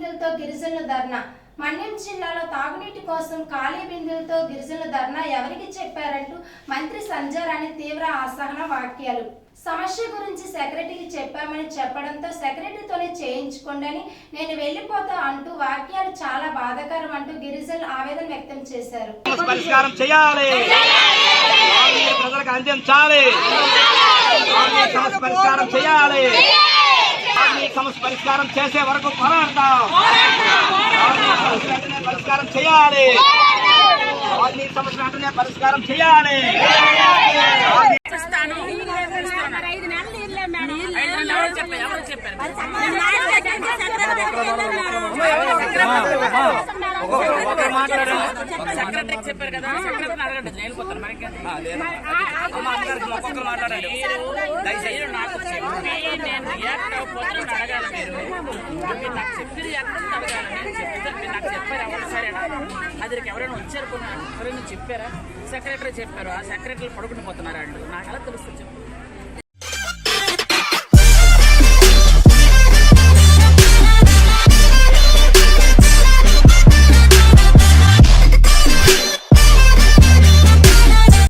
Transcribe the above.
బిందెలతో గిరిజనుల ధర్నా. మన్యం జిల్లాలో తాగునీటి కోసం ఖాళీ బిందెలతో గిరిజనుల ధర్నా ఎవరికి చెప్పారంటూ మంత్రి సంజారాణి తీవ్ర అసహన వ్యాఖ్యలు. సమస్య గురించి సెక్రటరీకి చెప్పామని చెప్పడంతో సెక్రటరీతోనే చేయించుకోండి అని నేను వెళ్ళిపోతా అంటూ వ్యాఖ్యలు చాలా బాధాకరం అంటూ గిరిజనులు ఆవేదన వ్యక్తం చేశారు. పరిష్కారం చేయాలి, ప్రజలకు అందించాలి, సమస్య పరిష్కారం చేయాలి, సమస్య పరిష్కారం చేసే వరకు పోరాడతాం. పరిష్కారం చేయాలి, సమస్య వెంటనే పరిష్కారం చేయాలి. సెక్రటరీకి చెప్పారు కదా, సెక్రటరీని అడగండి, నేను పోతాను. మాట్లాడండి, దయచేసి నాకు చెప్పి నేను రియాక్ట్ అవ్వకపోతే అడగాలి. మీరు నాకు చెప్పి రియాక్ట్ అడగాలి. నేను చెప్తాను, మీరు నాకు చెప్పారు ఎవరు సరేనా, అది ఎవరైనా వచ్చారు, ఎవరైనా చెప్పారా? సెక్రటరీ చెప్పారు, ఆ సెక్రటరీలు పడుకుని పోతున్నారు. వాళ్ళు నాకు ఎలా తెలుస్తుంది చెప్పు.